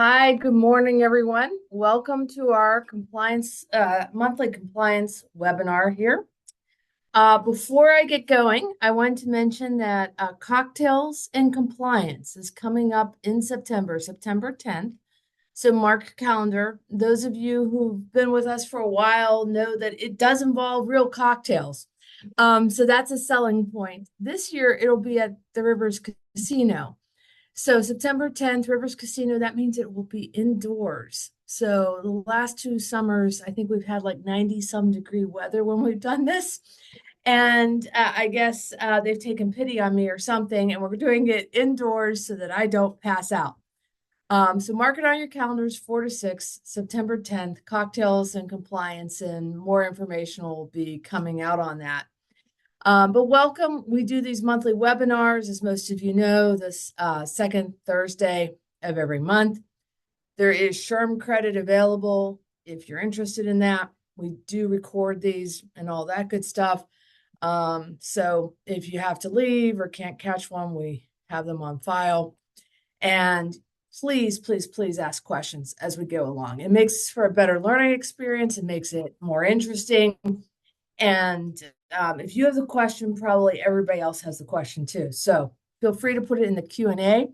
Hi, good morning, everyone. Welcome to our monthly compliance webinar here. Before I get going, I want to mention that Cocktails in Compliance is coming up in September, September 10th. So mark your calendar. Those of you who've been with us for a while know that it does involve real cocktails. So that's a selling point. This year, it'll be at the Rivers Casino. So September 10th, Rivers Casino, that means it will be indoors. So the last two summers, I think we've had like 90 some degree weather when we've done this. And I guess they've taken pity on me or something, and we're doing it indoors so that I don't pass out. So mark it on your calendars, 4 to 6, September 10th, cocktails and compliance, and more information will be coming out on that. But welcome. We do these monthly webinars, as most of you know, this second Thursday of every month. There is SHRM credit available if you're interested in that. We do record these and all that good stuff. So if you have to leave or can't catch one, we have them on file. And please, please, please ask questions as we go along. It makes for a better learning experience. It makes it more interesting. And if you have the question, probably everybody else has the question too. So feel free to put it in the Q&A.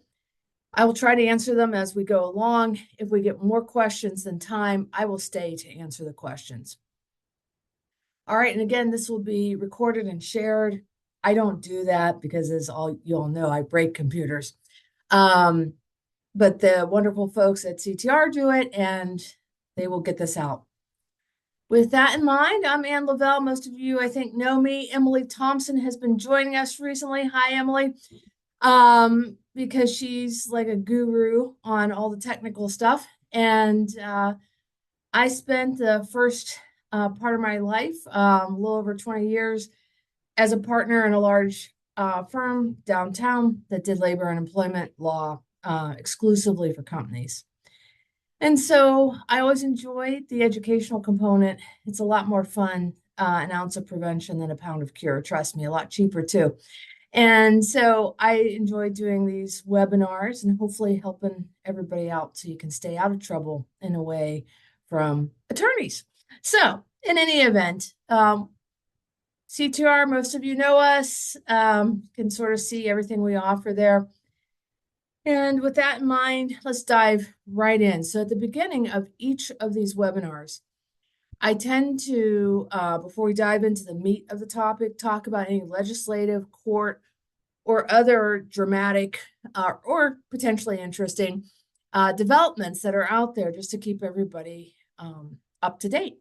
I will try to answer them as we go along. If we get more questions than time, I will stay to answer the questions. All right, and again, this will be recorded and shared. I don't do that because, as you all know, I break computers. But the wonderful folks at CTR do it, and they will get this out. With that in mind, I'm Ann Lavelle. Most of you, I think, know me. Emily Thompson has been joining us recently. Hi, Emily. Because she's like a guru on all the technical stuff. And I spent the first part of my life, a little over 20 years, as a partner in a large firm downtown that did labor and employment law exclusively for companies. And so I always enjoyed the educational component. It's a lot more fun, an ounce of prevention than a pound of cure. Trust me, a lot cheaper too. And so I enjoy doing these webinars and hopefully helping everybody out so you can stay out of trouble in a way from attorneys. So in any event, CTR, most of you know us, can sort of see everything we offer there. And with that in mind, let's dive right in. So at the beginning of each of these webinars, I tend to, before we dive into the meat of the topic, talk about any legislative, court, or other dramatic or potentially interesting developments that are out there just to keep everybody up to date.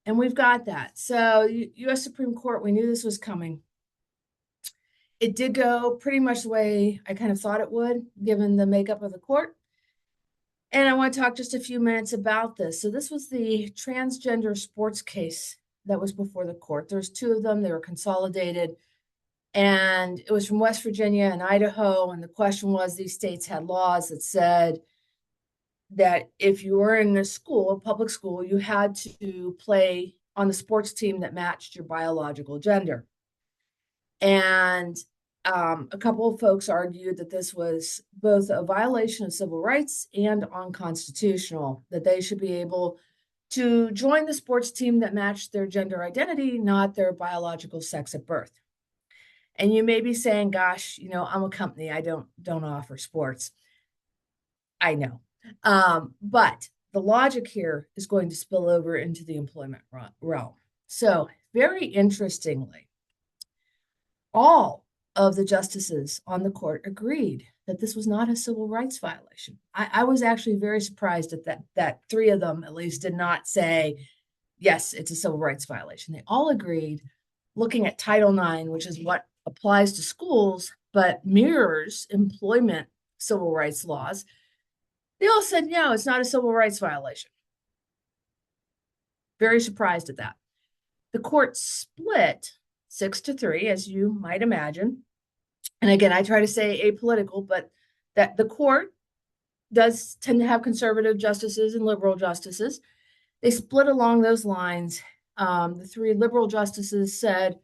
And we've got that. So U.S. Supreme Court, we knew this was coming. It did go pretty much the way I kind of thought it would, given the makeup of the court. And I want to talk just a few minutes about this. So this was the transgender sports case that was before the court. There's two of them. They were consolidated. And it was from West Virginia and Idaho. And the question was, these states had laws that said that if you were in a school, a public school, you had to play on the sports team that matched your biological gender. And a couple of folks argued that this was both a violation of civil rights and unconstitutional, that they should be able to join the sports team that matched their gender identity, not their biological sex at birth. And you may be saying, gosh, I'm a company, I don't offer sports. I know. But the logic here is going to spill over into the employment realm. So very interestingly, all of the justices on the court agreed that this was not a civil rights violation. I was actually very surprised at that three of them at least did not say, yes, it's a civil rights violation. They all agreed, looking at Title IX, which is what applies to schools, but mirrors employment civil rights laws. They all said, no, it's not a civil rights violation. Very surprised at that. The court split 6-3, as you might imagine. And again, I try to say apolitical, but that the court does tend to have conservative justices and liberal justices. They split along those lines. The three liberal justices said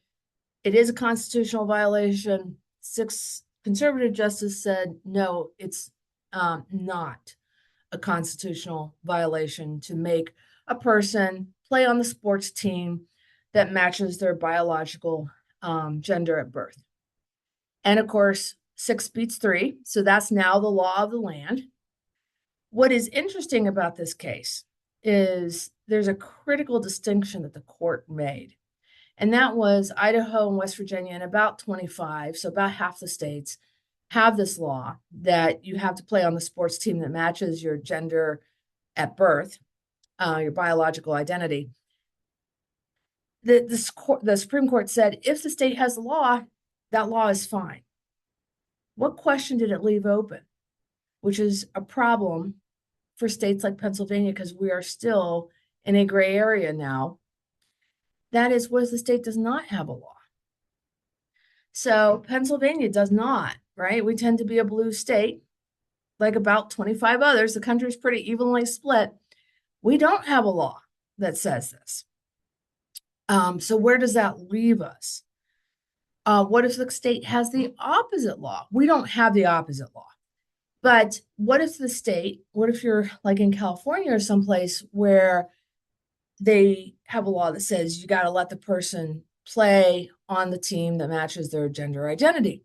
it is a constitutional violation. 6 conservative justices said, no, it's not. a constitutional violation to make a person play on the sports team that matches their biological gender at birth. And of course, 6 beats 3. So that's now the law of the land. What is interesting about this case is there's a critical distinction that the court made. And that was Idaho and West Virginia and about 25, so about half the states, have this law that you have to play on the sports team that matches your gender at birth, your biological identity. The Supreme Court said if the state has the law, that law is fine. What question did it leave open? Which is a problem for states like Pennsylvania because we are still in a gray area now. That is, what if the state does not have a law? So Pennsylvania does not, right? We tend to be a blue state, like about 25 others. The country is pretty evenly split. We don't have a law that says this. So where does that leave us? What if the state has the opposite law? We don't have the opposite law. But what if the state, what if you're like in California or someplace where they have a law that says you got to let the person play on the team that matches their gender identity?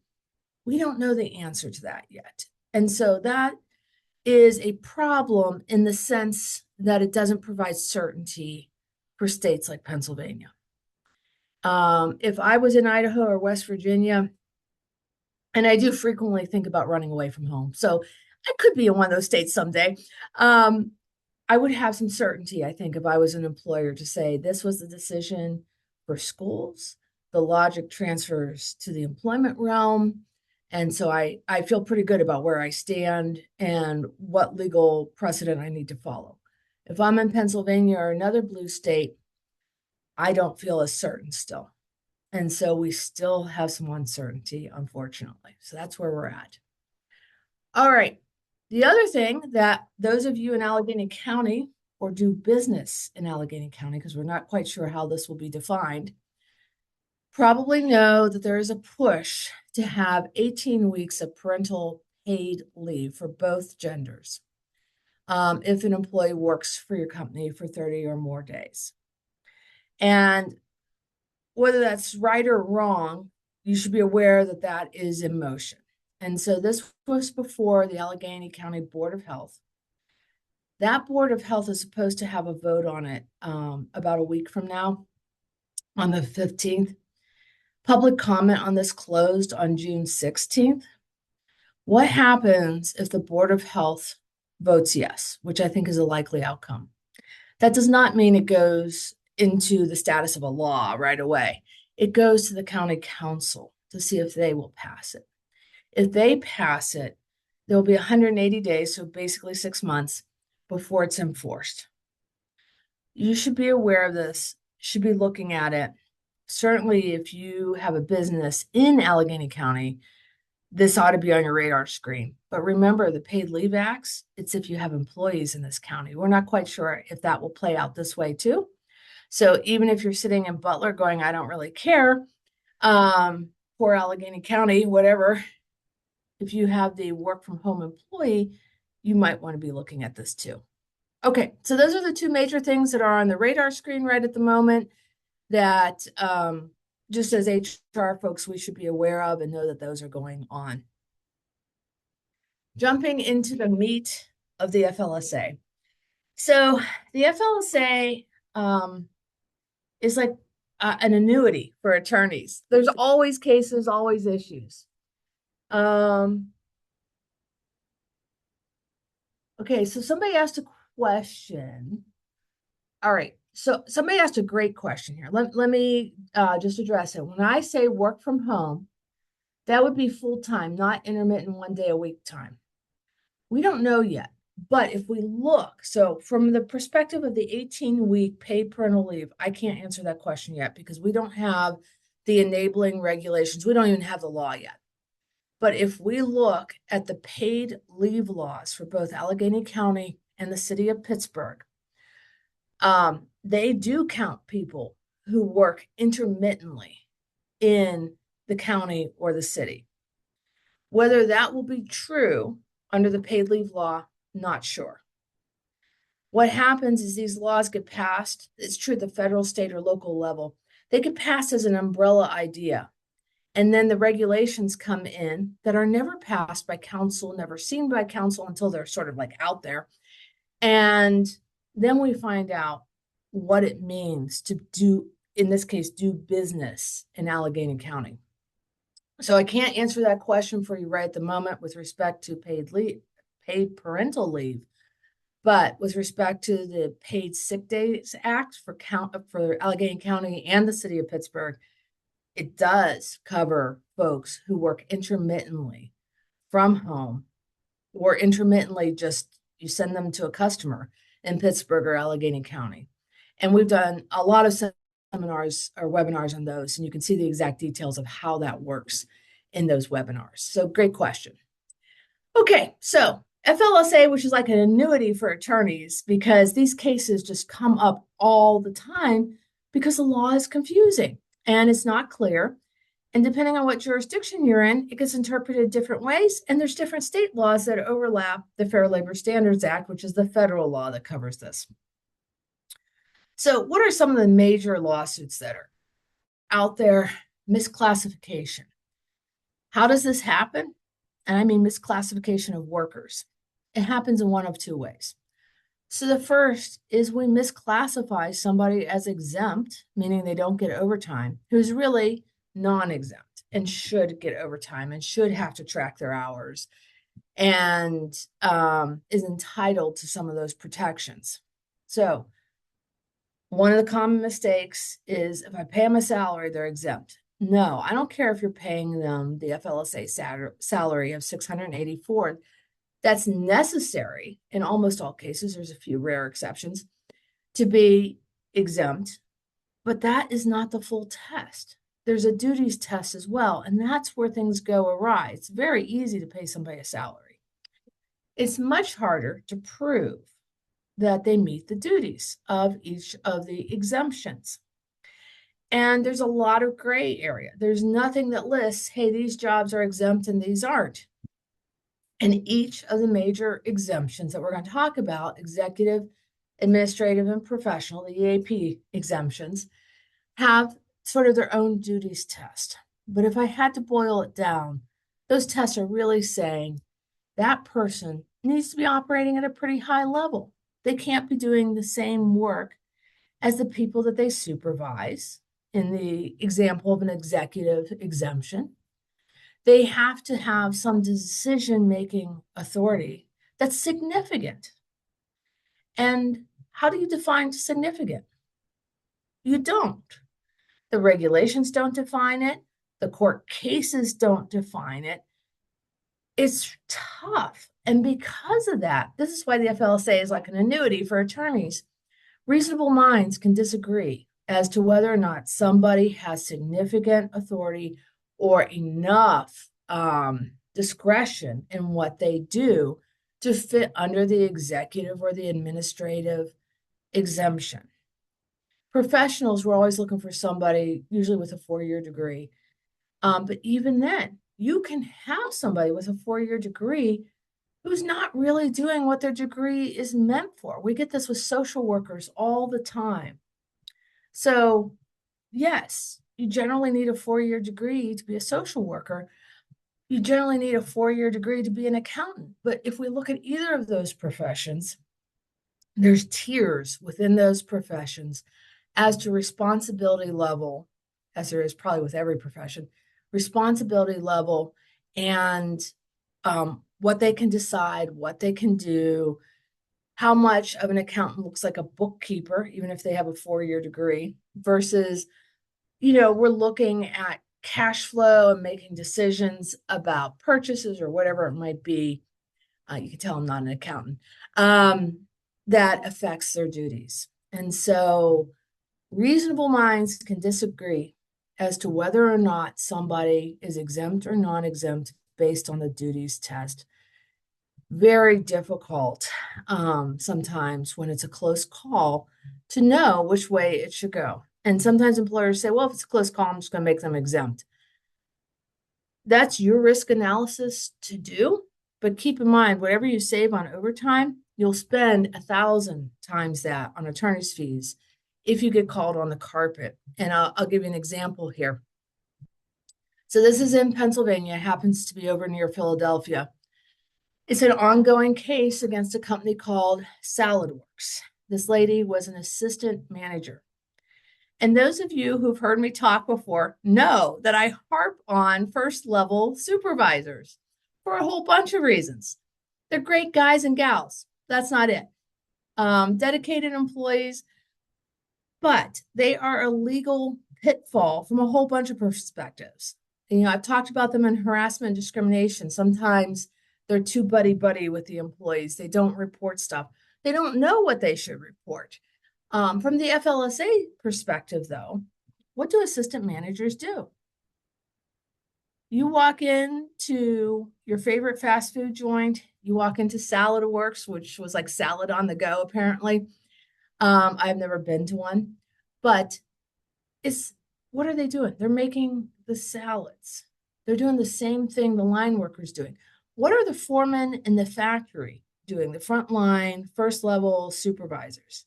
We don't know the answer to that yet. And so that is a problem in the sense that it doesn't provide certainty for states like Pennsylvania. If I was in Idaho or West Virginia, and I do frequently think about running away from home, so I could be in one of those states someday. I would have some certainty, I think, if I was an employer to say this was the decision for schools, the logic transfers to the employment realm. And so I feel pretty good about where I stand and what legal precedent I need to follow. If I'm in Pennsylvania or another blue state, I don't feel as certain still. And so we still have some uncertainty, unfortunately. So that's where we're at. All right. The other thing that those of you in Allegheny County or do business in Allegheny County, because we're not quite sure how this will be defined, probably know that there is a push to have 18 weeks of parental paid leave for both genders if an employee works for your company for 30 or more days. And whether that's right or wrong, you should be aware that that is in motion. And so this was before the Allegheny County Board of Health. That Board of Health is supposed to have a vote on it about a week from now, on the 15th. Public comment on this closed on June 16th. What happens if the Board of Health votes yes, which I think is a likely outcome? That does not mean it goes into the status of a law right away. It goes to the county council to see if they will pass it. If they pass it, there will be 180 days, so basically 6 months, before it's enforced. You should be aware of this, should be looking at it. Certainly, if you have a business in Allegheny County, this ought to be on your radar screen. But remember, the Paid Leave Acts, it's if you have employees in this county. We're not quite sure if that will play out this way too. So even if you're sitting in Butler going, I don't really care, for Allegheny County, whatever, if you have the work from home employee, you might want to be looking at this too. Okay, so those are the two major things that are on the radar screen right at the moment that just as HR folks, we should be aware of and know that those are going on. Jumping into the meat of the FLSA. So the FLSA is like an annuity for attorneys. There's always cases, always issues. Okay, so somebody asked a question. All right, so somebody asked a great question here. Let me just address it. When I say work from home, that would be full-time, not intermittent 1 day a week time. We don't know yet, but if we look, so from the perspective of the 18-week paid parental leave, I can't answer that question yet because we don't have the enabling regulations. We don't even have the law yet. But if we look at the paid leave laws for both Allegheny County and the city of Pittsburgh, they do count people who work intermittently in the county or the city. Whether that will be true under the paid leave law, not sure. What happens is these laws get passed. It's true at the federal, state, or local level. They get passed as an umbrella idea. And then the regulations come in that are never passed by council, never seen by council until they're sort of like out there. And then we find out what it means to do, in this case, do business in Allegheny County. So I can't answer that question for you right at the moment with respect to paid parental leave. But with respect to the Paid Sick Days Act for Allegheny County and the city of Pittsburgh, it does cover folks who work intermittently from home, or intermittently just you send them to a customer in Pittsburgh or Allegheny County. And we've done a lot of seminars or webinars on those, and you can see the exact details of how that works in those webinars. So great question. Okay, so FLSA, which is like an annuity for attorneys, because these cases just come up all the time because the law is confusing and it's not clear. And depending on what jurisdiction you're in, it gets interpreted different ways. And there's different state laws that overlap the Fair Labor Standards Act, which is the federal law that covers this. So what are some of the major lawsuits that are out there? Misclassification. How does this happen? And I mean misclassification of workers. It happens in one of two ways. So the first is we misclassify somebody as exempt, meaning they don't get overtime, who's really non-exempt and should get overtime and should have to track their hours and is entitled to some of those protections. So one of the common mistakes is if I pay them a salary, they're exempt. No, I don't care if you're paying them the FLSA salary of $684. That's necessary in almost all cases. There's a few rare exceptions to be exempt, but that is not the full test. There's a duties test as well, and that's where things go awry. It's very easy to pay somebody a salary. It's much harder to prove that they meet the duties of each of the exemptions. And there's a lot of gray area. There's nothing that lists, hey, these jobs are exempt and these aren't. And each of the major exemptions that we're going to talk about, executive, administrative, and professional, the EAP exemptions, have sort of their own duties test. But if I had to boil it down, those tests are really saying that person needs to be operating at a pretty high level. They can't be doing the same work as the people that they supervise in the example of an executive exemption. They have to have some decision-making authority that's significant. And how do you define significant? You don't. The regulations don't define it. The court cases don't define it. It's tough. And because of that, this is why the FLSA is like an annuity for attorneys. Reasonable minds can disagree as to whether or not somebody has significant authority or enough discretion in what they do to fit under the executive or the administrative exemption. Professionals, we're always looking for somebody, usually with a 4-year degree. But even then, you can have somebody with a 4-year degree who's not really doing what their degree is meant for. We get this with social workers all the time. So, yes, you generally need a 4-year degree to be a social worker. You generally need a 4-year degree to be an accountant. But if we look at either of those professions, there's tiers within those professions as to responsibility level, as there is probably with every profession, responsibility level and what they can decide, what they can do, how much of an accountant looks like a bookkeeper, even if they have a 4-year degree, versus, we're looking at cash flow and making decisions about purchases or whatever it might be. You can tell I'm not an accountant, that affects their duties. And so reasonable minds can disagree as to whether or not somebody is exempt or non-exempt based on the duties test. Very difficult sometimes when it's a close call to know which way it should go. And sometimes employers say, well, if it's a close call, I'm just going to make them exempt. That's your risk analysis to do. But keep in mind, whatever you save on overtime, You'll spend 1,000 times that on attorney's fees if you get called on the carpet. And I'll give you an example here. So this is in Pennsylvania, it happens to be over near Philadelphia. It's an ongoing case against a company called SaladWorks. This lady was an assistant manager. And those of you who've heard me talk before know that I harp on first level supervisors for a whole bunch of reasons. They're great guys and gals. That's not it. Dedicated employees, but they are a legal pitfall from a whole bunch of perspectives. And, I've talked about them in harassment and discrimination. Sometimes they're too buddy-buddy with the employees. They don't report stuff. They don't know what they should report. From the FLSA perspective, though, what do assistant managers do? You walk into your favorite fast food joint, you walk into SaladWorks, which was like salad on the go, apparently. I've never been to one, but what are they doing? They're making the salads. They're doing the same thing the line workers doing. What are the foremen in the factory doing? The front line, first level supervisors.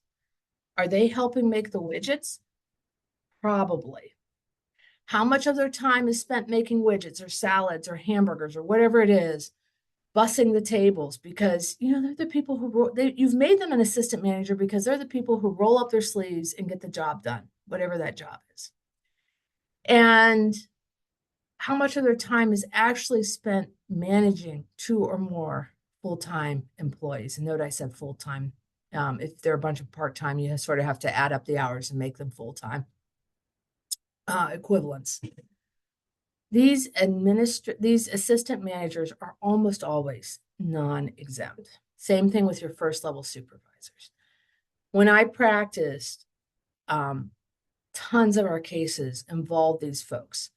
Are they helping make the widgets? Probably. How much of their time is spent making widgets or salads or hamburgers or whatever it is, bussing the tables? Because, they're the people who you've made them an assistant manager because they're the people who roll up their sleeves and get the job done, whatever that job is. And how much of their time is actually spent managing 2 or more full-time employees? And note I said full-time. If they're a bunch of part-time, you sort of have to add up the hours and make them full-time equivalents. These assistant managers are almost always non-exempt. Same thing with your first level supervisors. When I practiced, tons of our cases involved these folks.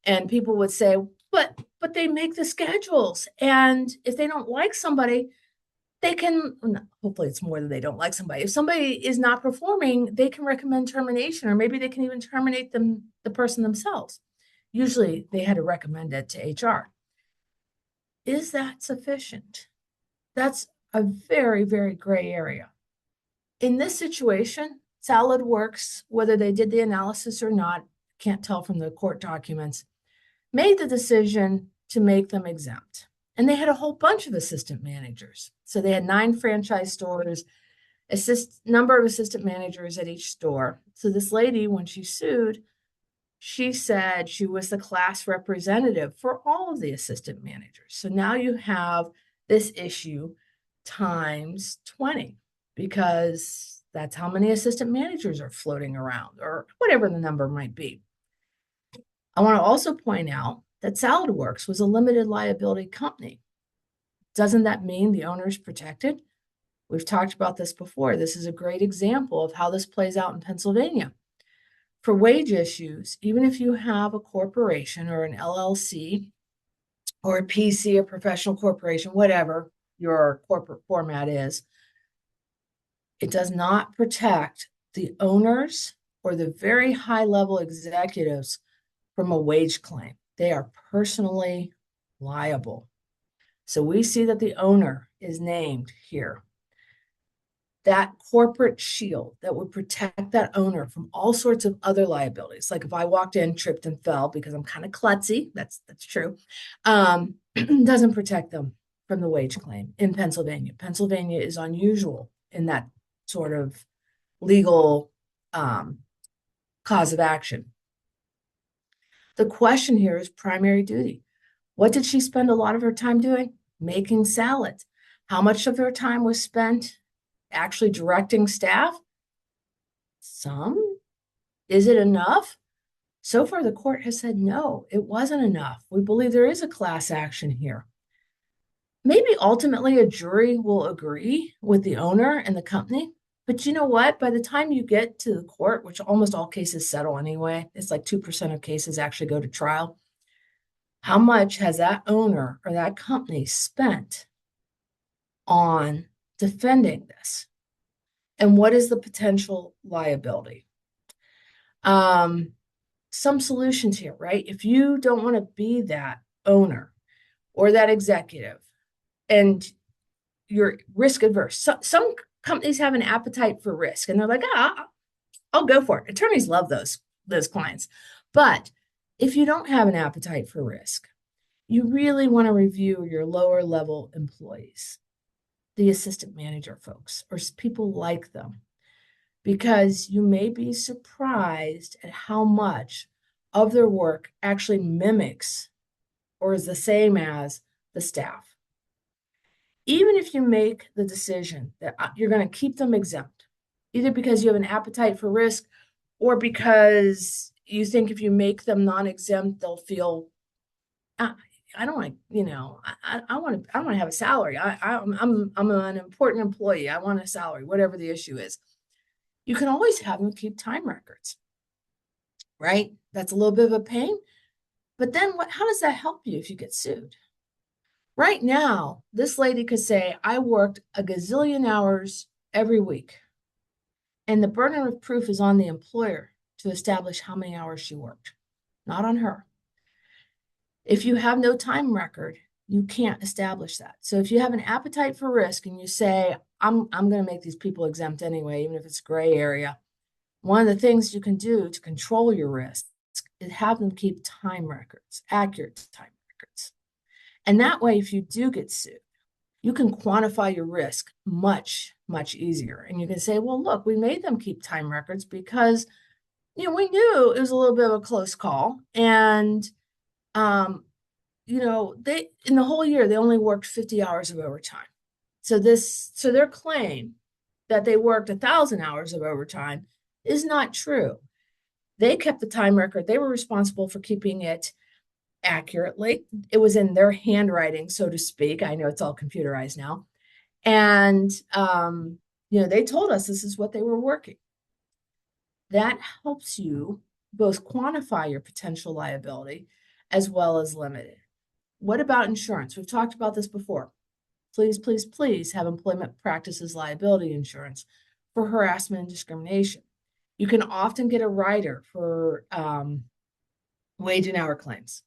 And people would say, but they make the schedules. And if they don't like somebody, they can, hopefully it's more than they don't like somebody. If somebody is not performing, they can recommend termination, or maybe they can even terminate the person themselves. Usually they had to recommend it to HR. Is that sufficient? That's a very, very gray area. In this situation, SaladWorks, whether they did the analysis or not, can't tell from the court documents, made the decision to make them exempt. And they had a whole bunch of assistant managers. So they had 9 franchise stores, number of assistant managers at each store. So this lady, when she sued, she said she was the class representative for all of the assistant managers. So now you have this issue times 20, because that's how many assistant managers are floating around, or whatever the number might be. I want to also point out that SaladWorks was a limited liability company. Doesn't that mean the owner is protected? We've talked about this before. This is a great example of how this plays out in Pennsylvania. For wage issues, even if you have a corporation or an LLC or a PC, a professional corporation, whatever your corporate format is, it does not protect the owners or the very high-level executives from a wage claim. They are personally liable. So we see that the owner is named here. That corporate shield that would protect that owner from all sorts of other liabilities. Like if I walked in, tripped and fell because I'm kind of klutzy, that's true, doesn't protect them from the wage claim in Pennsylvania. Pennsylvania is unusual in that sort of legal cause of action. The question here is primary duty. What did she spend a lot of her time doing? Making salads. How much of her time was spent actually directing staff? Some. Is it enough? So far, the court has said no, it wasn't enough. We believe there is a class action here. Maybe ultimately a jury will agree with the owner and the company. But you know what? By the time you get to the court, which almost all cases settle anyway, it's like 2% of cases actually go to trial. How much has that owner or that company spent on defending this? And what is the potential liability? Some solutions here, right? If you don't want to be that owner or that executive, and you're risk adverse. Some companies have an appetite for risk, and they're like, I'll go for it. Attorneys love those clients. But if you don't have an appetite for risk, you really want to review your lower level employees, the assistant manager folks, or people like them, because you may be surprised at how much of their work actually mimics or is the same as the staff. Even if you make the decision that you're going to keep them exempt, either because you have an appetite for risk or because you think if you make them non-exempt, they'll feel, I don't like, I want to have a salary. I'm an important employee. I want a salary, whatever the issue is. You can always have them keep time records, right? That's a little bit of a pain. But then how does that help you if you get sued? Right now, this lady could say, I worked a gazillion hours every week. And the burden of proof is on the employer to establish how many hours she worked, not on her. If you have no time record, you can't establish that. So if you have an appetite for risk and you say, I'm going to make these people exempt anyway, even if it's gray area, one of the things you can do to control your risk is have them keep time records, accurate time records. And that way, if you do get sued, you can quantify your risk much, much easier. And you can say, well, look, we made them keep time records because, we knew it was a little bit of a close call. And, they, in the whole year, they only worked 50 hours of overtime. So their claim that they worked 1,000 hours of overtime is not true. They kept the time record. They were responsible for keeping it accurately. It was in their handwriting, so to speak. I know it's all computerized now. And, they told us this is what they were working. That helps you both quantify your potential liability as well as limit it. What about insurance? We've talked about this before. Please, please, please have employment practices liability insurance for harassment and discrimination. You can often get a rider for wage and hour claims.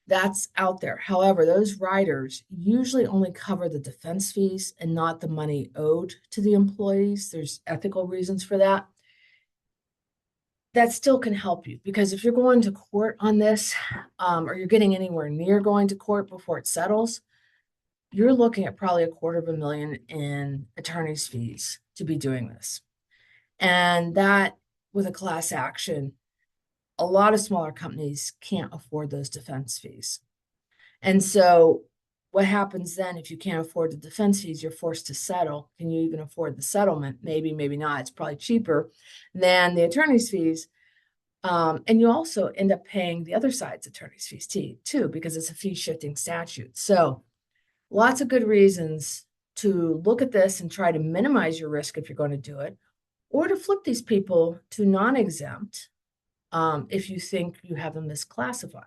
That's out there. However, those riders usually only cover the defense fees and not the money owed to the employees. There's ethical reasons for that. That still can help you, because if you're going to court on this, or you're getting anywhere near going to court before it settles, you're looking at probably $250,000 in attorney's fees to be doing this. And that, with a class action, a lot of smaller companies can't afford those defense fees. And so what happens then if you can't afford the defense fees, you're forced to settle. Can you even afford the settlement? Maybe, maybe not. It's probably cheaper than the attorney's fees. And you also end up paying the other side's attorney's fees too, because it's a fee shifting statute. So lots of good reasons to look at this and try to minimize your risk if you're going to do it, or to flip these people to non-exempt if you think you have them misclassified.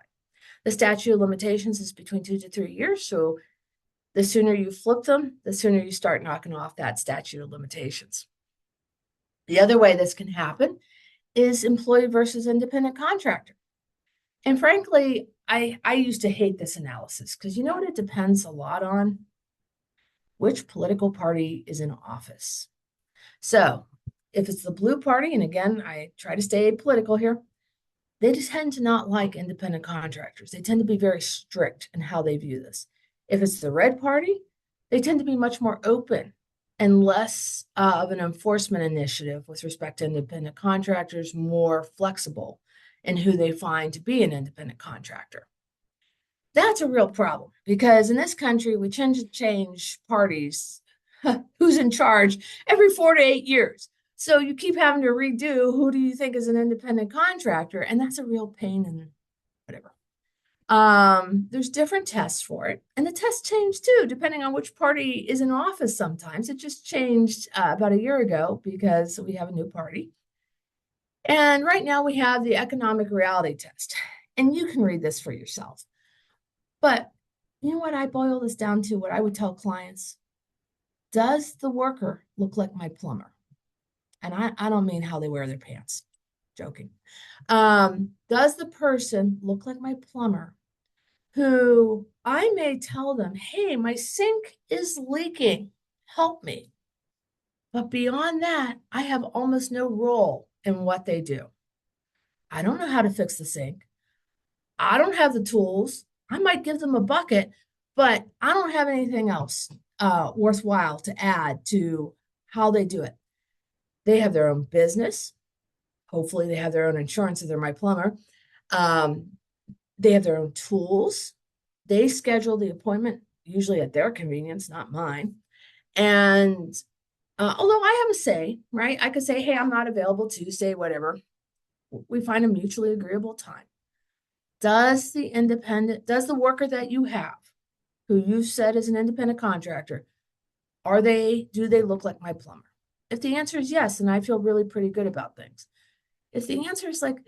The statute of limitations is between 2 to 3 years. So the sooner you flip them, the sooner you start knocking off that statute of limitations. The other way this can happen is employee versus independent contractor. And frankly, I used to hate this analysis because you know what it depends a lot on? Which political party is in office. So if it's the blue party, and again, I try to stay apolitical here, they just tend to not like independent contractors. They tend to be very strict in how they view this. If it's the red party, they tend to be much more open and less of an enforcement initiative with respect to independent contractors, more flexible in who they find to be an independent contractor. That's a real problem because in this country, we tend to change parties, who's in charge, every 4 to 8 years. So you keep having to redo who do you think is an independent contractor, and that's a real pain in whatever. There's different tests for it, and the tests change too, depending on which party is in office sometimes. It just changed about a year ago because we have a new party. And right now we have the economic reality test, and you can read this for yourself. But you know what I boil this down to, what I would tell clients? Does the worker look like my plumber? And I don't mean how they wear their pants, joking. Does the person look like my plumber who I may tell them, hey, my sink is leaking. help me. But beyond that, I have almost no role in what they do. I don't know how to fix the sink. I don't have the tools. I might give them a bucket, but I don't have anything else worthwhile to add to how they do it. They have their own business. Hopefully, they have their own insurance if they're my plumber. Um, they have their own tools. They schedule the appointment usually at their convenience, not mine. And although I have a say, right? I could say, hey, I'm not available Tuesday, whatever. We find a mutually agreeable time. Does the worker that you have, who you said is an independent contractor, do they look like my plumber? If the answer is yes, then I feel really pretty good about things. If the answer is like,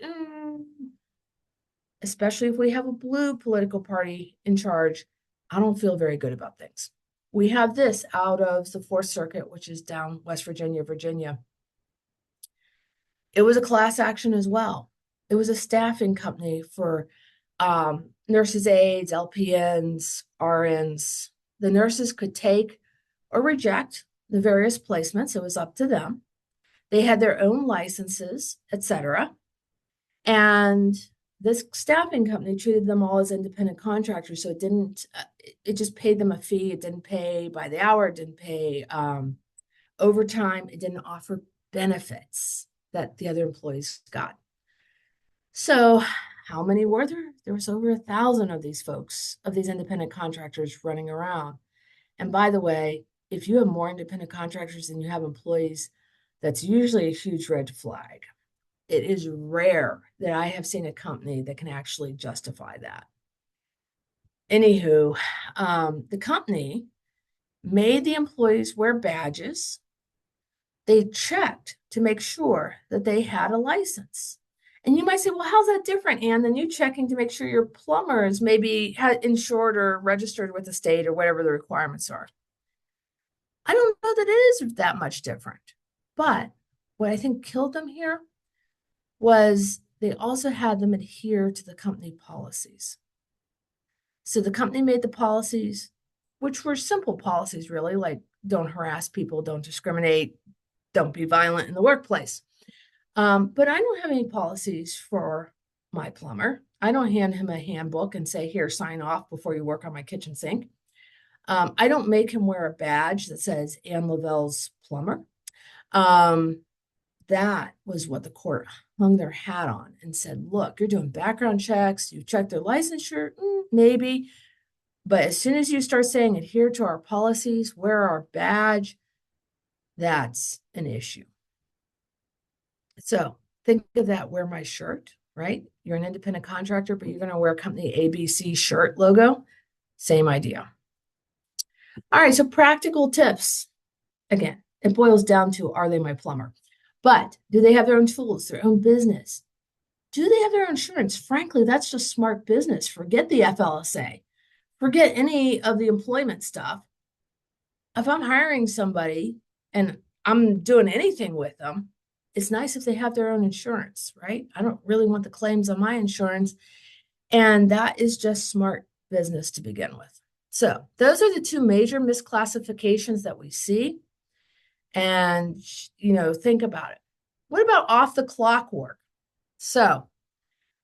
especially if we have a blue political party in charge, I don't feel very good about things. We have this out of the Fourth Circuit, which is down West Virginia, Virginia. It was a class action as well. It was a staffing company for nurses' aides, LPNs, RNs. The nurses could take or reject the various placements. It was up to them. They had their own licenses, etc. And this staffing company treated them all as independent contractors. So it just paid them a fee. It didn't pay by the hour. It didn't pay overtime. It didn't offer benefits that the other employees got. So how many were there? There was over 1,000 of these folks, of these independent contractors running around. And by the way, if you have more independent contractors than you have employees, that's usually a huge red flag. It is rare that I have seen a company that can actually justify that. Anywho, the company made the employees wear badges. They checked to make sure that they had a license. And you might say, well, how's that different, Anne, than you checking to make sure your plumber is maybe insured or registered with the state or whatever the requirements are? I don't know that it is that much different. But what I think killed them here was they also had them adhere to the company policies. So the company made the policies, which were simple policies, really, like don't harass people, don't discriminate, don't be violent in the workplace. But I don't have any policies for my plumber. I don't hand him a handbook and say, here, sign off before you work on my kitchen sink. I don't make him wear a badge that says Ann Lavelle's plumber. That was what the court hung their hat on and said, look, you're doing background checks, you check their licensure, maybe. But as soon as you start saying adhere to our policies, wear our badge, that's an issue. So think of that, wear my shirt, right? You're an independent contractor, but you're going to wear company ABC shirt logo. Same idea. All right, so practical tips. Again, it boils down to, are they my plumber? But do they have their own tools, their own business? Do they have their own insurance? Frankly, that's just smart business. Forget the FLSA. Forget any of the employment stuff. If I'm hiring somebody and I'm doing anything with them, it's nice if they have their own insurance, right? I don't really want the claims on my insurance. And that is just smart business to begin with. So those are the two major misclassifications that we see. And, think about it. What about off the clock work? So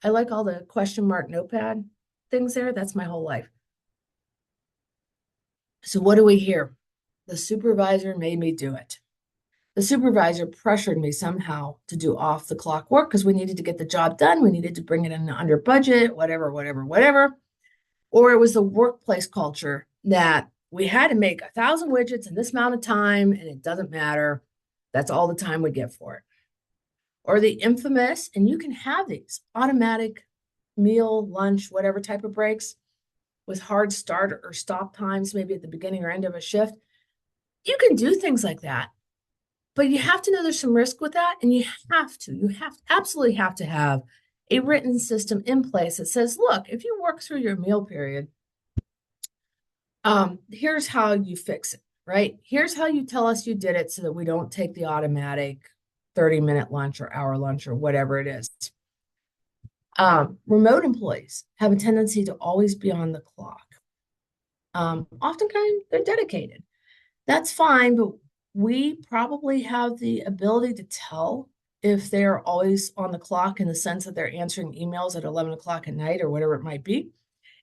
I like all the question mark notepad things there. That's my whole life. So what do we hear? The supervisor made me do it. The supervisor pressured me somehow to do off the clock work because we needed to get the job done. We needed to bring it in under budget, whatever. Or it was the workplace culture that we had to make 1,000 widgets in this amount of time, and it doesn't matter. That's all the time we get for it. Or the infamous, and you can have these automatic meal, lunch, whatever type of breaks with hard start or stop times, maybe at the beginning or end of a shift. You can do things like that, but you have to know there's some risk with that. And you absolutely have to have a written system in place that says, look, if you work through your meal period, here's how you fix it, right? Here's how you tell us you did it so that we don't take the automatic 30-minute lunch or hour lunch or whatever it is. Remote employees have a tendency to always be on the clock. Oftentimes they're dedicated. That's fine, but we probably have the ability to tell if they're always on the clock in the sense that they're answering emails at 11 o'clock at night or whatever it might be.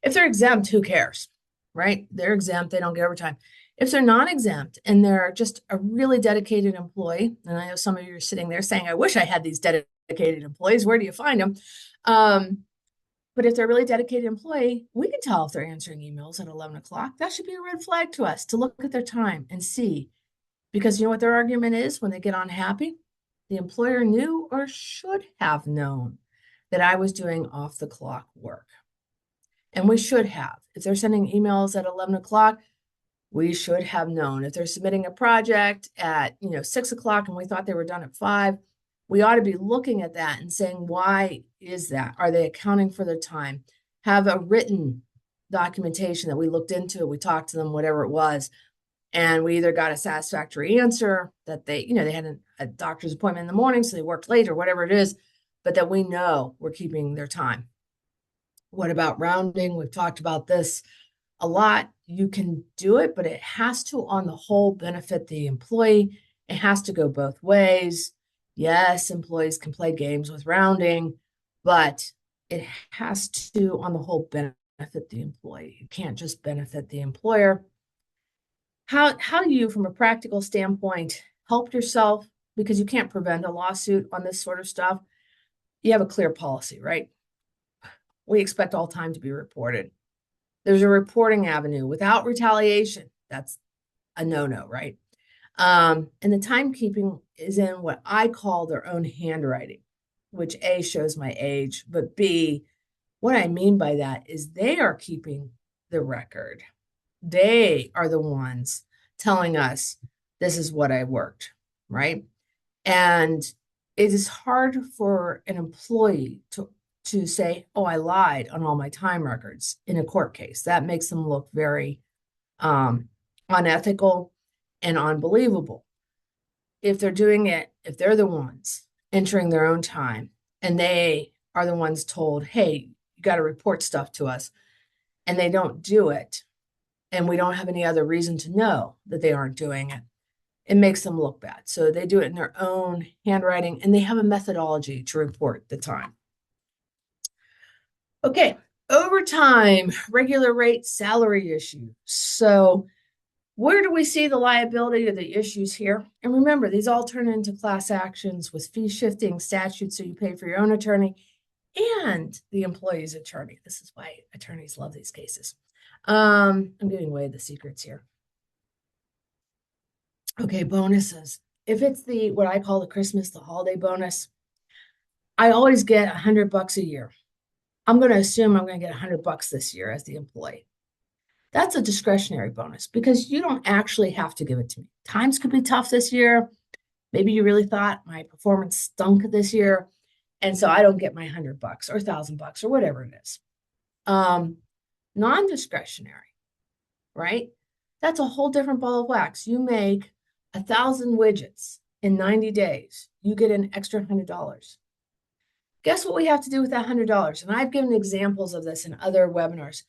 If they're exempt, who cares, right? They're exempt, they don't get overtime. If they're non-exempt and they're just a really dedicated employee, and I know some of you are sitting there saying, I wish I had these dedicated employees. Where do you find them? But if they're a really dedicated employee, we can tell if they're answering emails at 11 o'clock. That should be a red flag to us to look at their time and see. Because you know what their argument is when they get unhappy? The employer knew or should have known that I was doing off the clock work. And we should have. If they're sending emails at 11 o'clock, we should have known. If they're submitting a project at 6 o'clock and we thought they were done at 5, we ought to be looking at that and saying, why is that? Are they accounting for their time? Have a written documentation that we looked into, we talked to them, whatever it was, and we either got a satisfactory answer that they had a doctor's appointment in the morning, so they worked late or whatever it is, but that we know we're keeping their time. What about rounding? We've talked about this a lot. You can do it, but it has to, on the whole, benefit the employee. It has to go both ways. Yes, employees can play games with rounding, but it has to, on the whole, benefit the employee. You can't just benefit the employer. How do you, from a practical standpoint, help yourself? Because you can't prevent a lawsuit on this sort of stuff. You have a clear policy, right? We expect all time to be reported. There's a reporting avenue without retaliation. That's a no-no, right? And the timekeeping is in what I call their own handwriting, which A, shows my age, but B, what I mean by that is they are keeping the record. They are the ones telling us this is what I worked, right? And it is hard for an employee to say, oh, I lied on all my time records in a court case. That makes them look very unethical and unbelievable. If they're doing it, if they're the ones entering their own time and they are the ones told, hey, you got to report stuff to us, and they don't do it, and we don't have any other reason to know that they aren't doing it, it makes them look bad. So they do it in their own handwriting, and they have a methodology to report the time. Okay, overtime, regular rate salary issue. So where do we see the liability or the issues here? And remember, these all turn into class actions with fee shifting statutes, so you pay for your own attorney and the employee's attorney. This is why attorneys love these cases. I'm giving away the secrets here. Okay, bonuses. If it's what I call the holiday bonus, I always get $100 a year. I'm going to assume I'm going to get $100 this year as the employee. That's a discretionary bonus because you don't actually have to give it to me. Times could be tough this year. Maybe you really thought my performance stunk this year, and so I don't get my $100 or $1,000 or whatever it is. Non-discretionary, right? That's a whole different ball of wax. You make 1,000 widgets in 90 days. You get an extra $100. Guess what we have to do with that $100? And I've given examples of this in other webinars.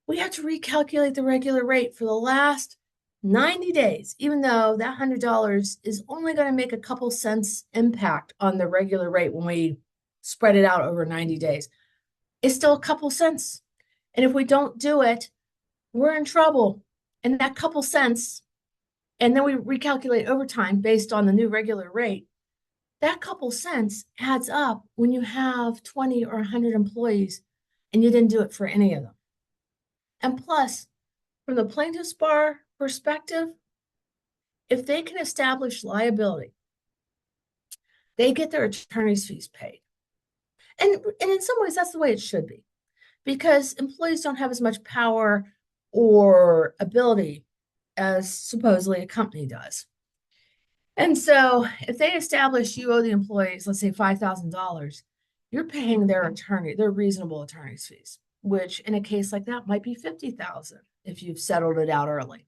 We have to recalculate the regular rate for the last 90 days, even though that $100 is only going to make a couple cents impact on the regular rate when we spread it out over 90 days. It's still a couple cents. And if we don't do it, we're in trouble. And that couple cents, and then we recalculate overtime based on the new regular rate, that couple cents adds up when you have 20 or 100 employees and you didn't do it for any of them. And plus, from the plaintiff's bar perspective, if they can establish liability, they get their attorney's fees paid. And in some ways, that's the way it should be, because employees don't have as much power or ability as supposedly a company does. And so if they establish you owe the employees, let's say $5,000, you're paying their reasonable attorney's fees, which in a case like that might be $50,000 if you've settled it out early.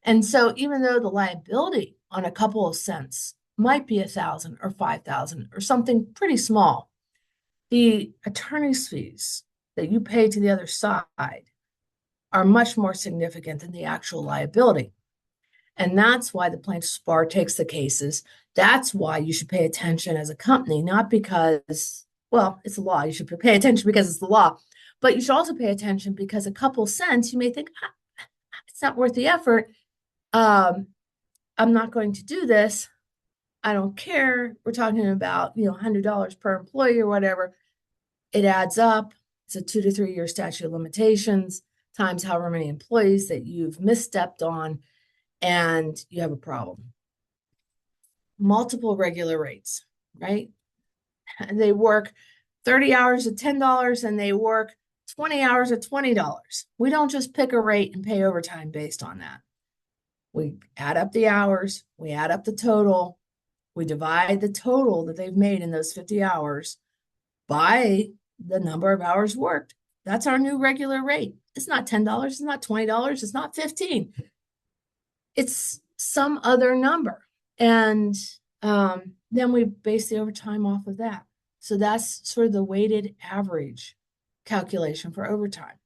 And so even though the liability on a couple of cents might be $1,000 or $5,000 or something pretty small, the attorney's fees that you pay to the other side are much more significant than the actual liability. And that's why the plaintiff's bar takes the cases. That's why you should pay attention as a company, not because, well, it's a law. You should pay attention because it's the law. But you should also pay attention because a couple cents, you may think, it's not worth the effort. I'm not going to do this. I don't care. We're talking about, $100 per employee or whatever. It adds up. It's a 2 to 3 year statute of limitations times however many employees that you've misstepped on, and you have a problem. Multiple regular rates, right? And they work 30 hours at $10 and they work 20 hours at $20. We don't just pick a rate and pay overtime based on that. We add up the hours, we add up the total, we divide the total that they've made in those 50 hours by the number of hours worked. That's our new regular rate. It's not $10, it's not $20, it's not $15. It's some other number. And then we base the overtime off of that. So that's sort of the weighted average calculation for overtime.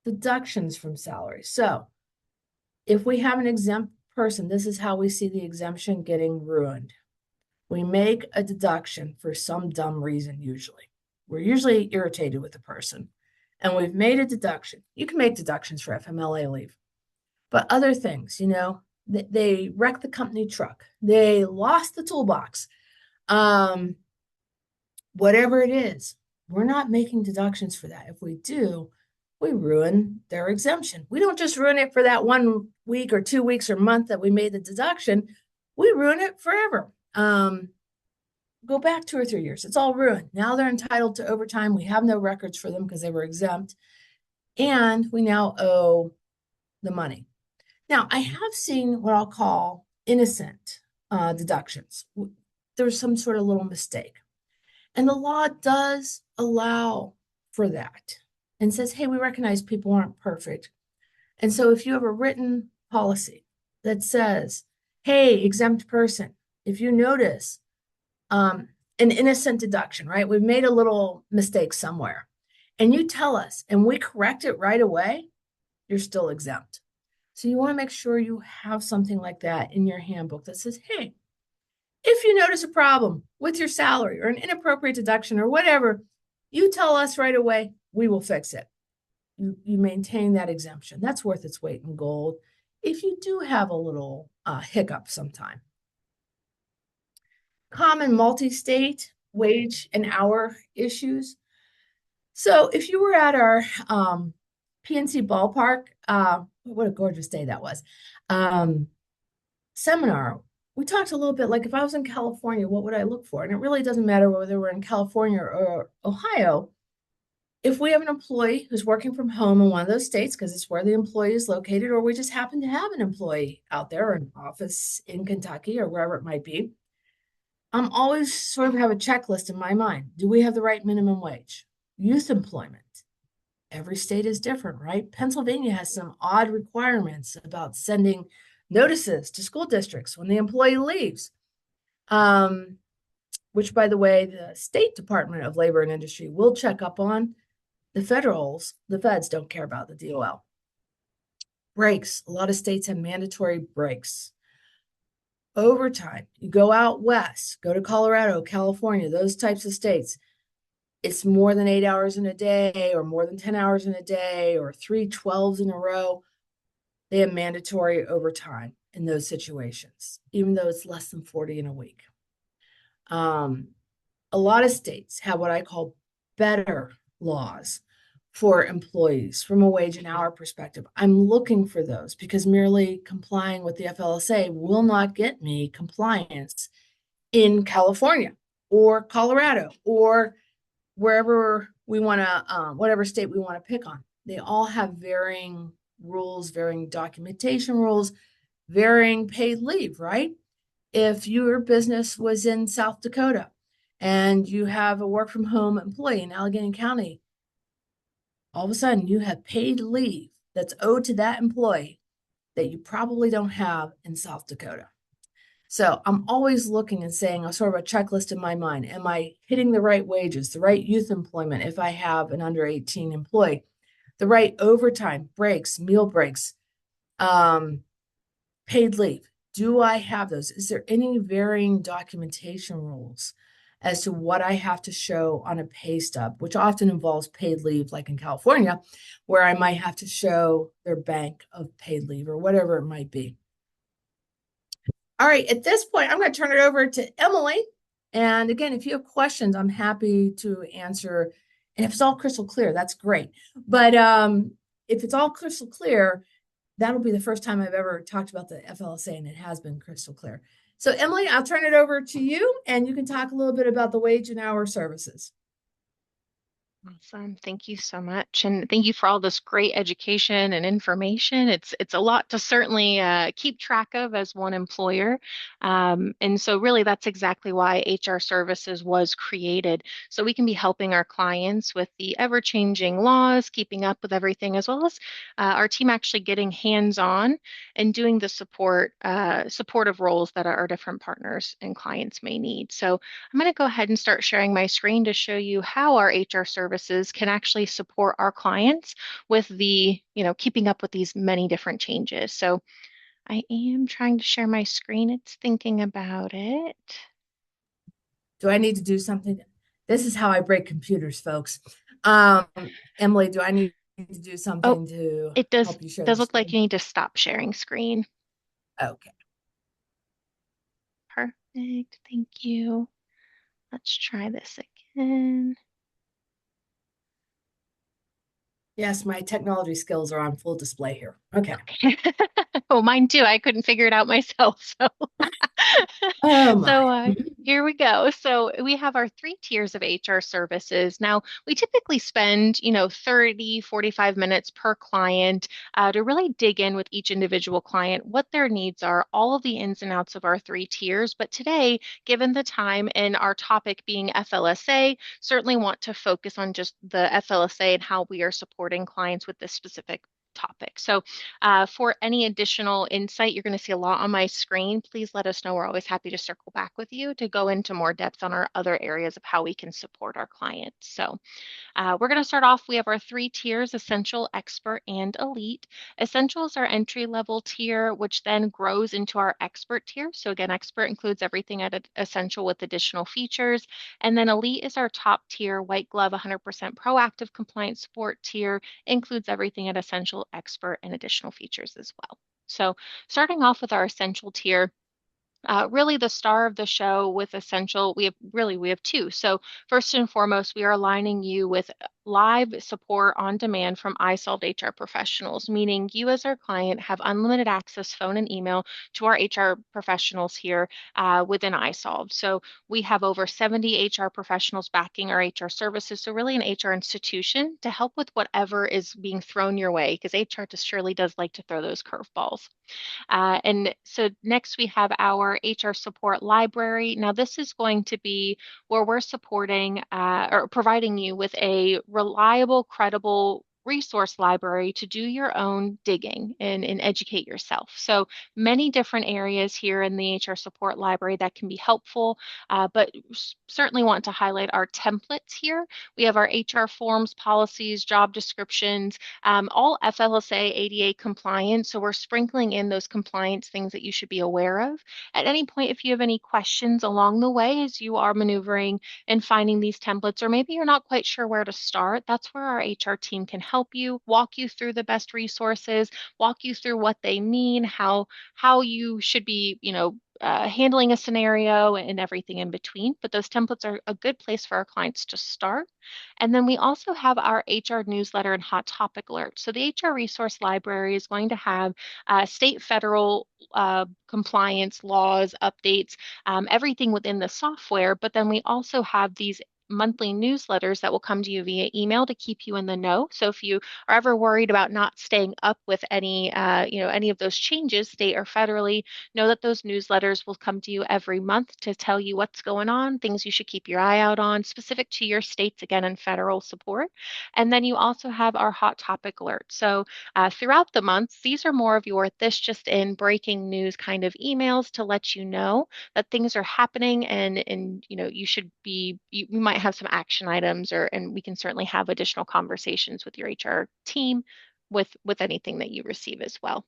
Deductions from salary. So if we have an exempt person, this is how we see the exemption getting ruined. We make a deduction for some dumb reason, usually. We're usually irritated with the person, and we've made a deduction. You can make deductions for FMLA leave, but other things, they wrecked the company truck. They lost the toolbox. Whatever it is, we're not making deductions for that. If we do, we ruin their exemption. We don't just ruin it for that 1 week or 2 weeks or month that we made the deduction. We ruin it forever. Go back 2 or 3 years. It's all ruined. Now they're entitled to overtime. We have no records for them because they were exempt. And we now owe the money. Now, I have seen what I'll call innocent deductions. There's some sort of little mistake. And the law does allow for that and says, hey, we recognize people aren't perfect. And so if you have a written policy that says, hey, exempt person, if you notice an innocent deduction, right? We've made a little mistake somewhere, and you tell us and we correct it right away, you're still exempt. So you want to make sure you have something like that in your handbook that says, hey, if you notice a problem with your salary or an inappropriate deduction or whatever, you tell us right away, we will fix it. You maintain that exemption. That's worth its weight in gold if you do have a little hiccup sometime. Common multi-state wage and hour issues. So if you were at our PNC ballpark, what a gorgeous day that was, seminar, we talked a little bit like if I was in California, what would I look for? And it really doesn't matter whether we're in California or Ohio. If we have an employee who's working from home in one of those states, because it's where the employee is located, or we just happen to have an employee out there or an office in Kentucky or wherever it might be, I'm always sort of have a checklist in my mind. Do we have the right minimum wage? Youth employment. Every state is different, right? Pennsylvania has some odd requirements about sending notices to school districts when the employee leaves, which, by the way, the State Department of Labor and Industry will check up on. The feds don't care about the DOL. Breaks. A lot of states have mandatory breaks. Overtime. You go out west, go to Colorado, California, those types of states. It's more than 8 hours in a day or more than 10 hours in a day or 3 12s in a row. They have mandatory overtime in those situations, even though it's less than 40 in a week. A lot of states have what I call better laws for employees from a wage and hour perspective. I'm looking for those because merely complying with the FLSA will not get me compliance in California or Colorado or wherever we want to, whatever state we want to pick on. They all have varying rules, varying documentation rules, varying paid leave, right? If your business was in South Dakota and you have a work from home employee in Allegheny County, all of a sudden you have paid leave that's owed to that employee that you probably don't have in South Dakota. So I'm always looking and saying a sort of a checklist in my mind. Am I hitting the right wages, the right youth employment if I have an under 18 employee, the right overtime, breaks, meal breaks, Paid leave. Do I have those? Is there any varying documentation rules as to what I have to show on a pay stub, which often involves paid leave, like in California, where I might have to show their bank of paid leave or whatever it might be. All right, at this point, I'm going to turn it over to Emily. And again, if you have questions, I'm happy to answer. And if it's all crystal clear, that's great. But if it's all crystal clear, that'll be the first time I've ever talked about the FLSA, and it has been crystal clear. So, Emily, I'll turn it over to you, and you can talk a little bit about the wage and hour services. Awesome. Thank you so much. And thank you for all this great education and information. It's a lot to certainly keep track of as one employer. And so really that's exactly why HR Services was created. So we can be helping our clients with the ever-changing laws, keeping up with everything, as well as our team actually getting hands-on and doing the supportive roles that our different partners and clients may need. So I'm going to go ahead and start sharing my screen to show you how our HR services can actually support our clients with keeping up with these many different changes. So I am trying to share my screen. It's thinking about it. Do I need to do something? This is how I break computers, folks. Um, Emily, do I need to do Oh, something to it does help you share does the look like screen? you need to stop sharing screen. Okay. Perfect. Thank you. Let's try this again. Yes, my technology skills are on full display here. Okay. Oh, mine too. I couldn't figure it out myself. So Oh So my. here we go. So we have our three tiers of HR services. Now, we typically spend, 30, 45 minutes per client to really dig in with each individual client, what their needs are, all of the ins and outs of our three tiers. But today, given the time and our topic being FLSA, certainly want to focus on just the FLSA and how we are supporting clients with this specific topic. So for any additional insight, you're going to see a lot on my screen. Please let us know. We're always happy to circle back with you to go into more depth on our other areas of how we can support our clients. So we're going to start off. We have our three tiers: Essential, Expert, and Elite. Essential is our entry level tier, which then grows into our Expert tier. So, again, Expert includes everything at Essential with additional features. And then Elite is our top tier, white glove, 100% proactive compliance support tier, includes everything at Essential, Expert, and additional features as well. So, starting off with our Essential tier. Really the star of the show with Essential, we have two. So first and foremost, we are aligning you with live support on demand from iSolved HR professionals, meaning you as our client have unlimited access, phone and email, to our HR professionals here within iSolved. So we have over 70 HR professionals backing our HR services. So really an HR institution to help with whatever is being thrown your way, because HR just surely does like to throw those curveballs. And so next we have our HR support library. Now this is going to be where we're supporting or providing you with a reliable, credible resource library to do your own digging and educate yourself. So many different areas here in the HR support library that can be helpful, but certainly want to highlight our templates here. We have our HR forms, policies, job descriptions, all FLSA ADA compliant. So we're sprinkling in those compliance things that you should be aware of. At any point, if you have any questions along the way as you are maneuvering and finding these templates, or maybe you're not quite sure where to start, that's where our HR team can help you, walk you through the best resources, walk you through what they mean, how you should be, handling a scenario and everything in between. But those templates are a good place for our clients to start. And then we also have our HR newsletter and hot topic alert. So the HR resource library is going to have state, federal compliance laws, updates, everything within the software. But then we also have these monthly newsletters that will come to you via email to keep you in the know. So if you are ever worried about not staying up with any of those changes, state or federally, know that those newsletters will come to you every month to tell you what's going on, things you should keep your eye out on, specific to your states, again, and federal support. And then you also have our hot topic alerts. So throughout the month, these are more of your this just in breaking news kind of emails to let you know that things are happening and you might have some action items and we can certainly have additional conversations with your HR team with anything that you receive as well.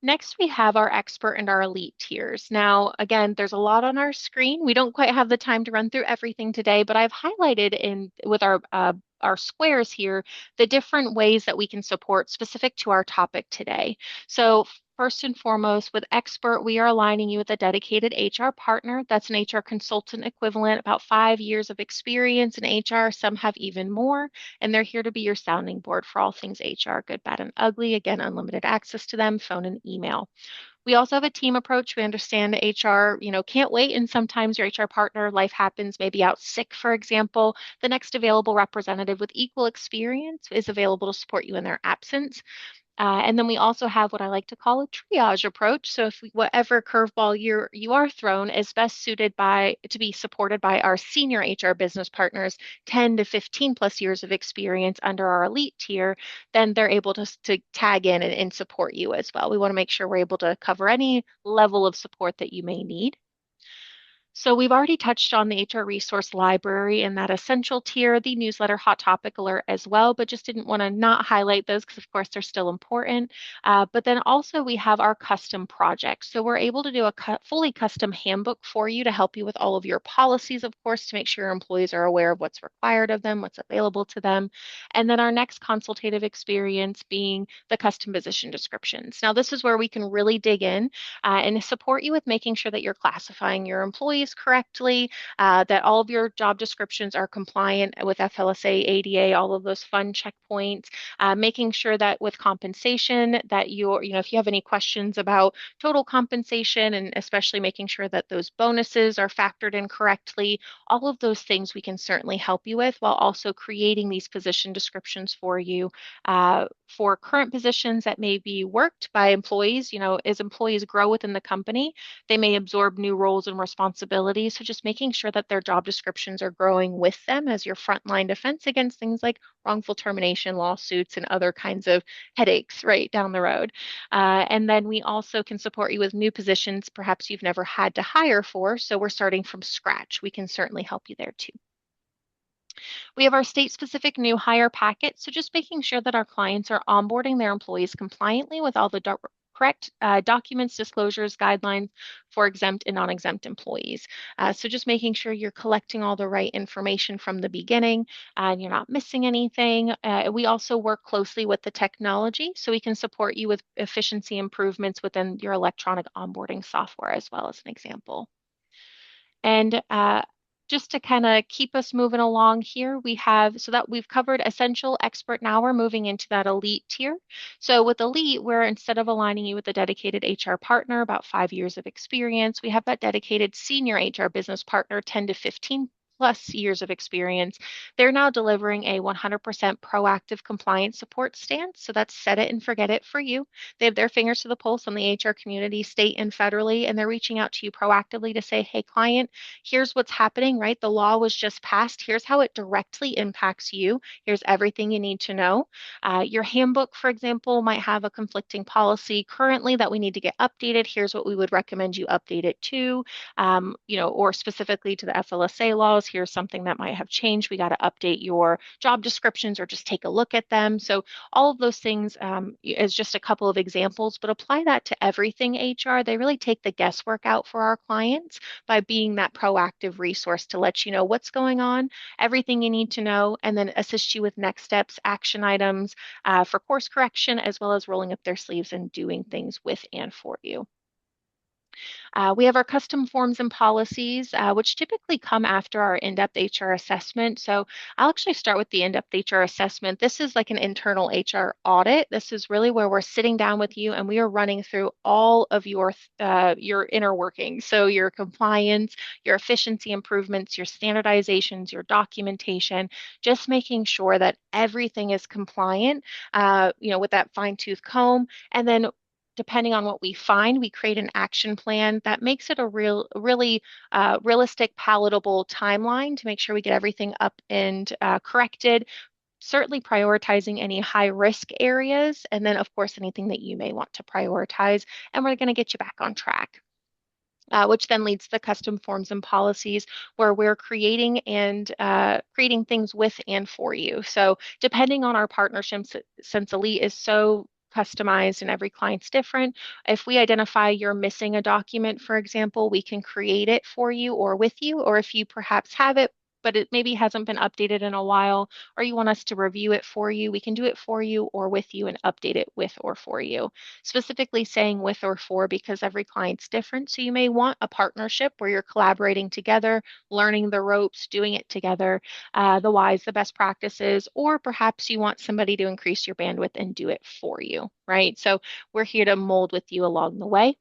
Next, we have our expert and our elite tiers. Now, again, there's a lot on our screen. We don't quite have the time to run through everything today, but I've highlighted in with our squares here the different ways that we can support specific to our topic today. So, first and foremost, with expert, we are aligning you with a dedicated HR partner. That's an HR consultant equivalent, about 5 years of experience in HR. Some have even more, and they're here to be your sounding board for all things HR, good, bad, and ugly. Again, unlimited access to them, phone and email. We also have a team approach. We understand HR, can't wait, and sometimes your HR partner, life happens, maybe out sick, for example. The next available representative with equal experience is available to support you in their absence. And then we also have what I like to call a triage approach. So if whatever curveball you are thrown is best suited to be supported by our senior HR business partners, 10 to 15 plus years of experience under our elite tier, then they're able to tag in and support you as well. We want to make sure we're able to cover any level of support that you may need. So we've already touched on the HR resource library and that essential tier, the newsletter hot topic alert as well, but just didn't want to not highlight those because of course they're still important. But then also we have our custom projects. So we're able to do a fully custom handbook for you to help you with all of your policies, of course, to make sure your employees are aware of what's required of them, what's available to them. And then our next consultative experience being the custom position descriptions. Now this is where we can really dig in and support you with making sure that you're classifying your employees correctly, that all of your job descriptions are compliant with FLSA, ADA, all of those fun checkpoints, making sure that with compensation that if you have any questions about total compensation and especially making sure that those bonuses are factored in correctly, all of those things we can certainly help you with while also creating these position descriptions for you for current positions that may be worked by employees. As employees grow within the company, they may absorb new roles and responsibilities. So just making sure that their job descriptions are growing with them as your frontline defense against things like wrongful termination lawsuits and other kinds of headaches right down the road. And then we also can support you with new positions perhaps you've never had to hire for. So we're starting from scratch. We can certainly help you there too. We have our state-specific new hire packet, so just making sure that our clients are onboarding their employees compliantly with all the correct documents, disclosures, guidelines for exempt and non-exempt employees. So just making sure you're collecting all the right information from the beginning and you're not missing anything. We also work closely with the technology so we can support you with efficiency improvements within your electronic onboarding software as well as an example. And just to kind of keep us moving along here, so that we've covered essential, expert. Now we're moving into that elite tier. So with elite, where instead of aligning you with a dedicated HR partner, about 5 years of experience, we have that dedicated senior HR business partner, 10 to 15 plus years of experience. They're now delivering a 100% proactive compliance support stance. So that's set it and forget it for you. They have their fingers to the pulse on the HR community, state and federally, and they're reaching out to you proactively to say, hey, client, here's what's happening, right? The law was just passed. Here's how it directly impacts you. Here's everything you need to know. Your handbook, for example, might have a conflicting policy currently that we need to get updated. Here's what we would recommend you update it to, or specifically to the FLSA laws. Here's something that might have changed. We got to update your job descriptions or just take a look at them. So all of those things is just a couple of examples, but apply that to everything HR. They really take the guesswork out for our clients by being that proactive resource to let you know what's going on, everything you need to know, and then assist you with next steps, action items for course correction, as well as rolling up their sleeves and doing things with and for you. We have our custom forms and policies, which typically come after our in-depth HR assessment. So I'll actually start with the in-depth HR assessment. This is like an internal HR audit. This is really where we're sitting down with you and we are running through all of your inner workings. So your compliance, your efficiency improvements, your standardizations, your documentation, just making sure that everything is compliant, with that fine-tooth comb. And then depending on what we find, we create an action plan that makes it a really realistic, palatable timeline to make sure we get everything up and corrected. Certainly prioritizing any high risk areas, and then of course anything that you may want to prioritize. And we're going to get you back on track. Which then leads to the custom forms and policies where we're creating things with and for you. So depending on our partnerships, since Elite is so customized and every client's different. If we identify you're missing a document, for example, we can create it for you or with you, or if you perhaps have it, but it maybe hasn't been updated in a while, or you want us to review it for you, we can do it for you or with you and update it with or for you. Specifically saying with or for because every client's different. So you may want a partnership where you're collaborating together, learning the ropes, doing it together, the whys, the best practices, or perhaps you want somebody to increase your bandwidth and do it for you, right? So we're here to mold with you along the way.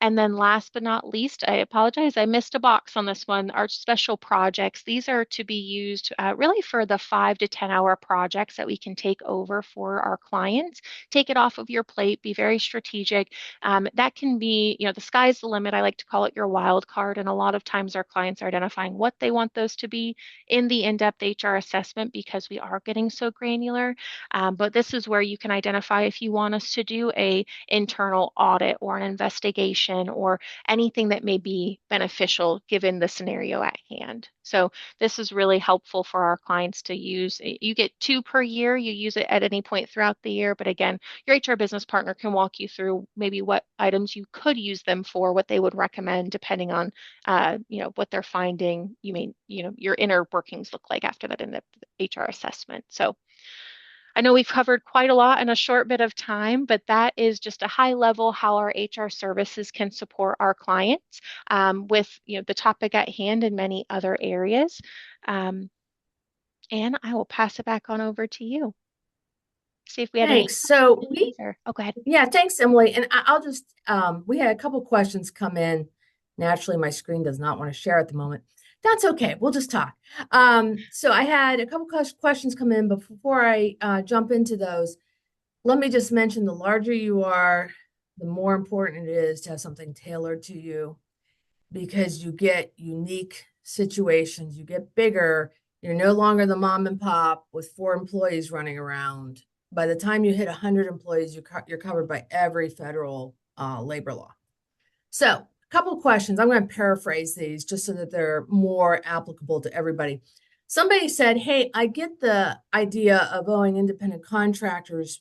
And then last but not least, I apologize, I missed a box on this one. Our special projects, these are to be used really for the 5 to 10 hour projects that we can take over for our clients. Take it off of your plate, be very strategic. That can be, the sky's the limit. I like to call it your wild card. And a lot of times our clients are identifying what they want those to be in the in-depth HR assessment because we are getting so granular. But this is where you can identify if you want us to do a internal audit or an investigation or anything that may be beneficial given the scenario at hand. So this is really helpful for our clients to use. You get 2 per year. You use it at any point throughout the year. But again, your HR business partner can walk you through maybe what items you could use them for, what they would recommend, depending on, what they're finding. You may, your inner workings look like after that in-depth HR assessment. So I know we've covered quite a lot in a short bit of time, but that is just a high level how our HR services can support our clients with the topic at hand and many other areas. Um, and I will pass it back on over to you. See if we had any Thanks. So questions or oh, go ahead. yeah, thanks, Emily. And I'll just, we had a couple questions come in. Naturally, my screen does not want to share at the moment. That's okay. We'll just talk. So I had a couple questions come in, but before I jump into those, let me just mention the larger you are, the more important it is to have something tailored to you because you get unique situations, you get bigger. You're no longer the mom and pop with 4 employees running around. By the time you hit 100 employees, you're covered by every federal labor law. So, a couple of questions. I'm going to paraphrase these just so that they're more applicable to everybody. Somebody said, "Hey, I get the idea of owing independent contractors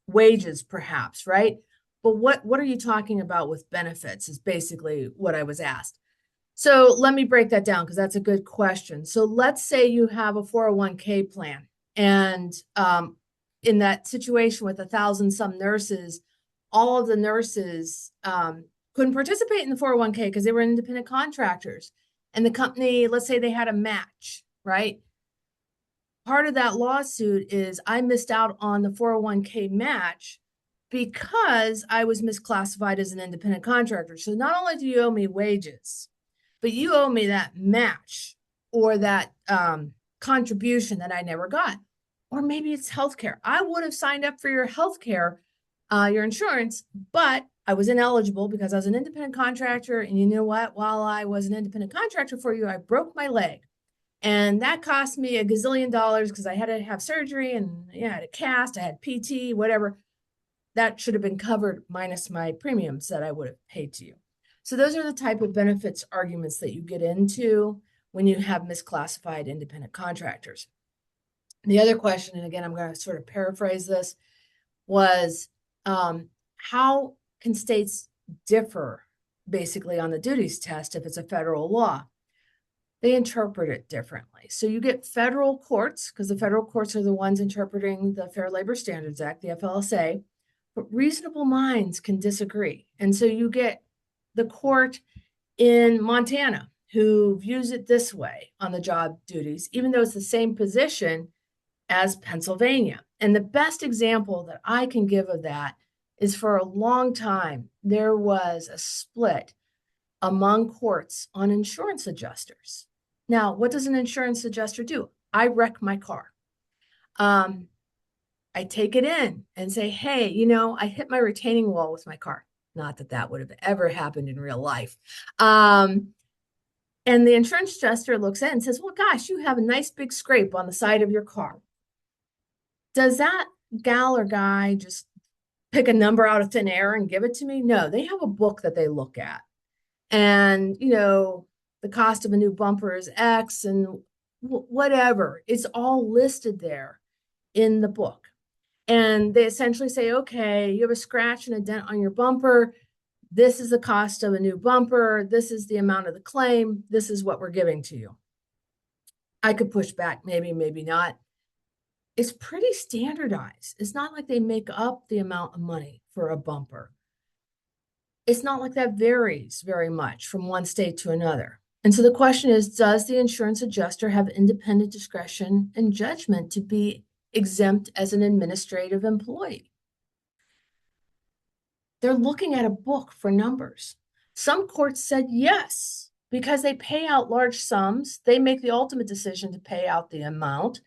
wages, perhaps, right? But what are you talking about with benefits?" Is basically what I was asked. So let me break that down because that's a good question. So let's say you have a 401k plan, and in that situation with 1,000 some nurses, all of the nurses couldn't participate in the 401k because they were independent contractors. And the company, let's say they had a match, right? Part of that lawsuit is I missed out on the 401k match because I was misclassified as an independent contractor. So not only do you owe me wages, but you owe me that match or that contribution that I never got. Or maybe it's healthcare. I would have signed up for your healthcare, your insurance, but I was ineligible because I was an independent contractor. And you know what? While I was an independent contractor for you, I broke my leg. And that cost me a gazillion dollars because I had to have surgery and I had a cast, I had PT, whatever. That should have been covered minus my premiums that I would have paid to you. So those are the type of benefits arguments that you get into when you have misclassified independent contractors. The other question, and again, I'm going to sort of paraphrase this, was how can states differ basically on the duties test if it's a federal law? They interpret it differently. So you get federal courts, because the federal courts are the ones interpreting the Fair Labor Standards Act, the FLSA, but reasonable minds can disagree. And so you get the court in Montana who views it this way on the job duties, even though it's the same position as Pennsylvania. And the best example that I can give of that is for a long time, there was a split among courts on insurance adjusters. Now, what does an insurance adjuster do? I wreck my car. I take it in and say, hey, I hit my retaining wall with my car. Not that that would have ever happened in real life. And the insurance adjuster looks at it and says, well, gosh, you have a nice big scrape on the side of your car. Does that gal or guy just pick a number out of thin air and give it to me? No, they have a book that they look at. And, the cost of a new bumper is X and whatever. It's all listed there in the book. And they essentially say, okay, you have a scratch and a dent on your bumper. This is the cost of a new bumper. This is the amount of the claim. This is what we're giving to you. I could push back, maybe, maybe not. It's pretty standardized. It's not like they make up the amount of money for a bumper. It's not like that varies very much from one state to another. And so the question is, does the insurance adjuster have independent discretion and judgment to be exempt as an administrative employee? They're looking at a book for numbers. Some courts said yes, because they pay out large sums. They make the ultimate decision to pay out the amount.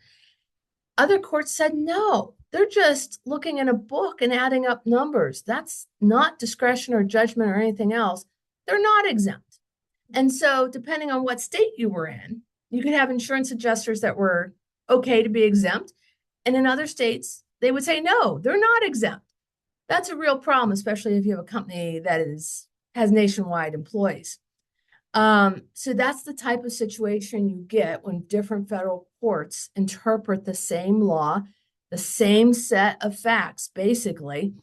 Other courts said no. They're just looking in a book and adding up numbers. That's not discretion or judgment or anything else. They're not exempt. And so, depending on what state you were in, you could have insurance adjusters that were okay to be exempt. And in other states, they would say, no, they're not exempt. That's a real problem, especially if you have a company that has nationwide employees. So that's the type of situation you get when different federal courts interpret the same law, the same set of facts, basically,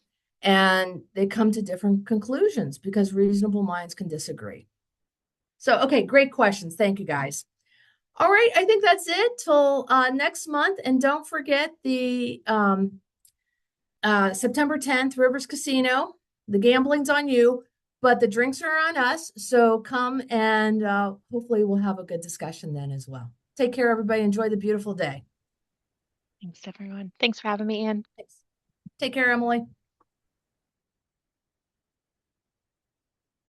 and they come to different conclusions because reasonable minds can disagree. So, okay, great questions. Thank you, guys. All right, I think that's it till next month. And don't forget the September 10th, Rivers Casino. The gambling's on you, but the drinks are on us. So come and hopefully we'll have a good discussion then as well. Take care, everybody. Enjoy the beautiful day. Thanks, everyone. Thanks for having me, Anne. Thanks. Take care, Emily.